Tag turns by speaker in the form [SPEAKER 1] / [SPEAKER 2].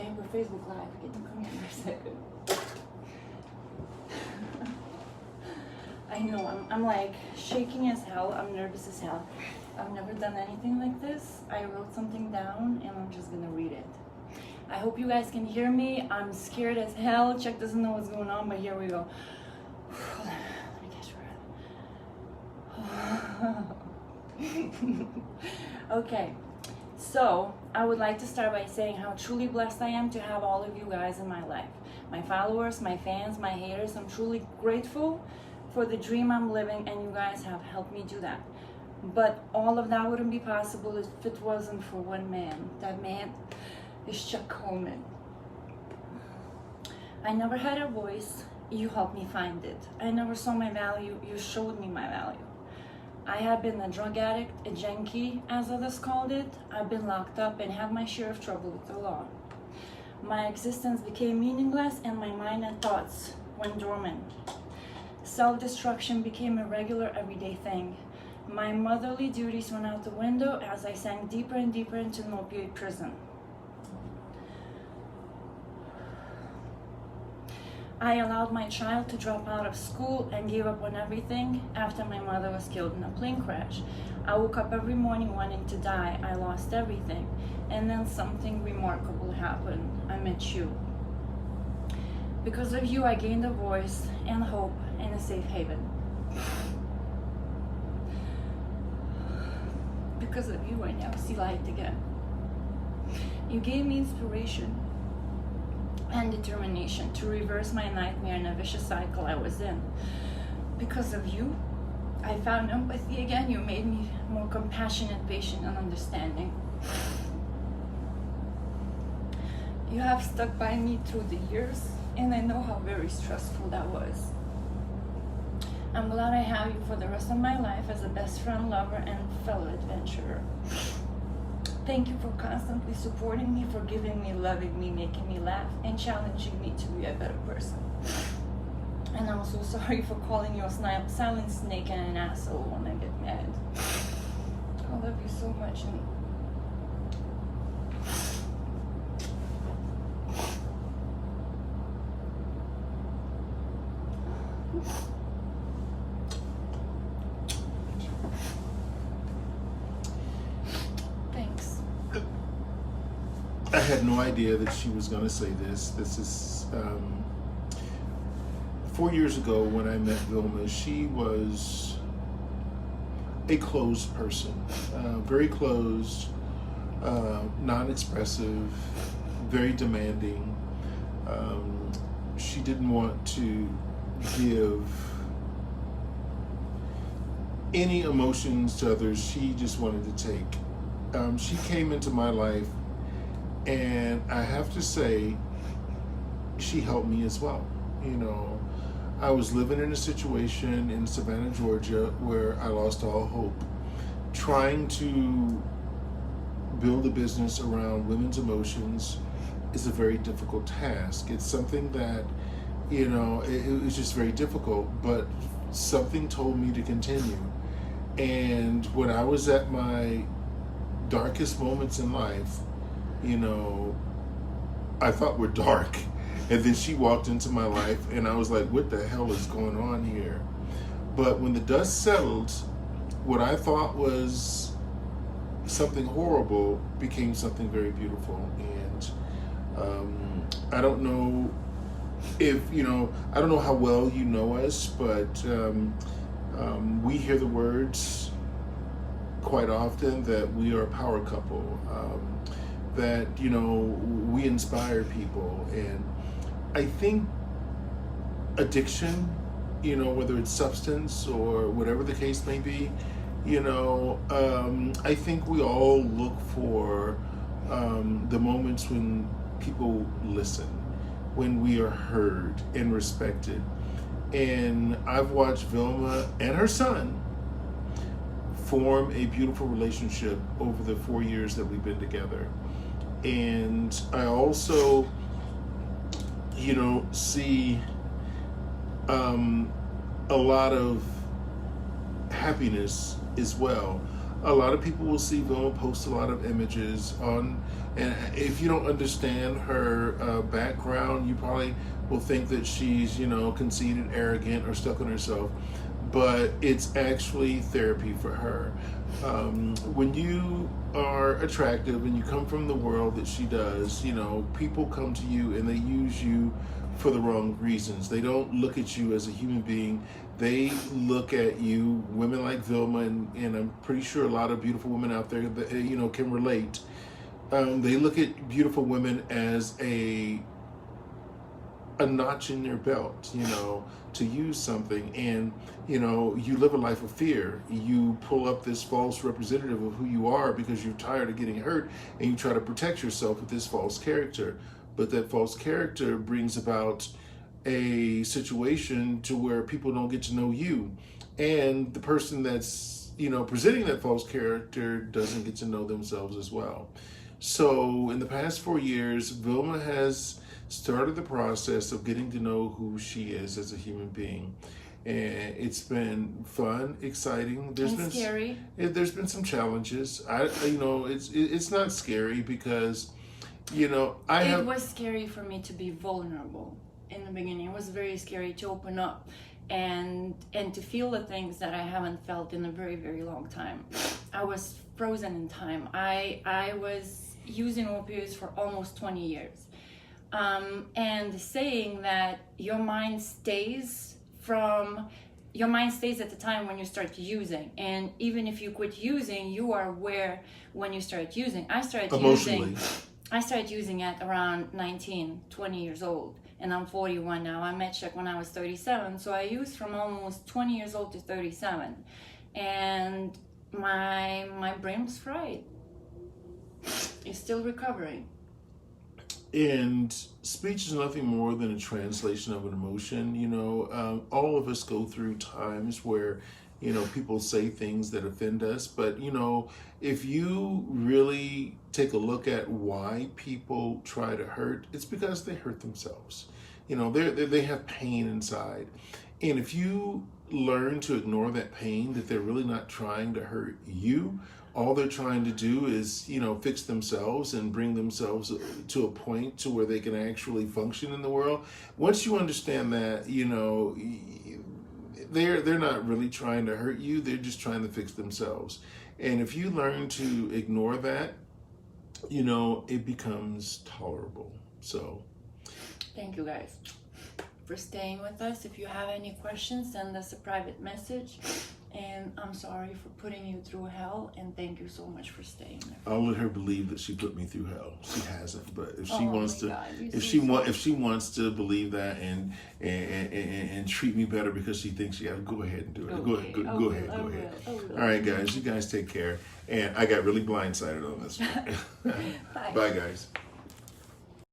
[SPEAKER 1] Okay, we're Facebook Live. Can you come here for a second? I know, I'm like shaking as hell. I'm nervous as hell. I've never done anything like this. I wrote something down and I'm just gonna read it. I hope you guys can hear me. I'm scared as hell. Chuck doesn't know what's going on, but here we go. Let me catch breath. Okay, so I would like to start by saying how truly blessed I am to have all of you guys in my life. My followers, my fans, my haters. I'm truly grateful for the dream I'm living, and you guys have helped me do that. But all of that wouldn't be possible if it wasn't for one man. That man is Chuck Coleman. I never had a voice. You helped me find it. I never saw my value. You showed me my value. I have been a drug addict, a junkie, as others called it. I've been locked up and had my share of trouble with the law. My existence became meaningless and my mind and thoughts went dormant. Self-destruction became a regular, everyday thing. My motherly duties went out the window as I sank deeper and deeper into an opioid prison. I allowed my child to drop out of school and gave up on everything after my mother was killed in a plane crash. I woke up every morning wanting to die. I lost everything. And then something remarkable happened. I met you. Because of you, I gained a voice and hope and a safe haven. Because of you, I now see light again. You gave me inspiration and determination to reverse my nightmare and a vicious cycle I was in. Because of you, I found empathy again. You made me more compassionate, patient, and understanding. You have stuck by me through the years, and I know how very stressful that was. I'm glad I have you for the rest of my life as a best friend, lover, and fellow adventurer. Thank you for constantly supporting me, forgiving me, loving me, making me laugh, and challenging me to be a better person. And I'm so sorry for calling you a silent snake and an asshole when I get mad. I love you so much. And
[SPEAKER 2] I had no idea that she was going to say this. This is 4 years ago when I met Vilma. She was a closed person, very closed, non-expressive, very demanding. She didn't want to give any emotions to others. She just wanted to take. She came into my life, and I have to say, she helped me as well. You know, I was living in a situation in Savannah, Georgia, where I lost all hope. Trying to build a business around women's emotions is a very difficult task. It's something that, you know, it was just very difficult, but something told me to continue. And when I was at my darkest moments in life, you know, I thought were dark. And then she walked into my life and I was like, what the hell is going on here? But when the dust settled, what I thought was something horrible became something very beautiful. And I don't know if, you know, I don't know how well you know us, but we hear the words quite often that we are a power couple. That, you know, we inspire people. And I think addiction, you know, whether it's substance or whatever the case may be, you know, I think we all look for the moments when people listen, when we are heard and respected. And I've watched Vilma and her son form a beautiful relationship over the 4 years that we've been together. And I also, you know, see a lot of happiness as well. a lot of people will see Vilma post a lot of images on, and if you don't understand her background, you probably will think that she's, conceited, arrogant, or stuck on herself. But it's actually therapy for her. When you are attractive and you come from the world that she does, people come to you and they use you for the wrong reasons. They don't look at you as a human being. They look at you, women like Vilma, and I'm pretty sure a lot of beautiful women out there that can relate. They look at beautiful women as a notch in their belt, to use something. And you live a life of fear. You pull up this false representative of who you are because you're tired of getting hurt, and you try to protect yourself with this false character. But that false character brings about a situation to where people don't get to know you, and the person that's presenting that false character doesn't get to know themselves as well. So in the past 4 years, Vilma has started the process of getting to know who she is as a human being, and it's been fun, exciting.
[SPEAKER 1] Scary.
[SPEAKER 2] There's been some challenges. It's not scary because it
[SPEAKER 1] was scary for me to be vulnerable in the beginning. It was very scary to open up and to feel the things that I haven't felt in a very, very long time. I was frozen in time. I was using opioids for almost 20 years. And saying that your mind stays at the time when you start using, and even if you quit using, you are aware when you start using. I started using at around 19, 20 years old, and I'm 41 now. I met Chuck when I was 37, so I used from almost 20 years old to 37, and my brain was fried. It's still recovering.
[SPEAKER 2] And speech is nothing more than a translation of an emotion. All of us go through times where, people say things that offend us. But, if you really take a look at why people try to hurt, it's because they hurt themselves. They have pain inside. And if you learn to ignore that pain, that they're really not trying to hurt you, all they're trying to do is, fix themselves and bring themselves to a point to where they can actually function in the world. Once you understand that, they're not really trying to hurt you. They're just trying to fix themselves. And if you learn to ignore that, it becomes tolerable. So,
[SPEAKER 1] thank you guys for staying with us. If you have any questions, send us a private message. And I'm sorry for putting you through hell, and thank you so much for staying there.
[SPEAKER 2] I'll let her believe that she put me through hell. She hasn't, but if she wants to,
[SPEAKER 1] God,
[SPEAKER 2] if she wants to believe that and treat me better because she thinks she has, go ahead and do it.
[SPEAKER 1] Okay.
[SPEAKER 2] Go ahead. All right, guys, you guys take care. And I got really blindsided on this one.
[SPEAKER 1] Bye.
[SPEAKER 2] Bye, guys.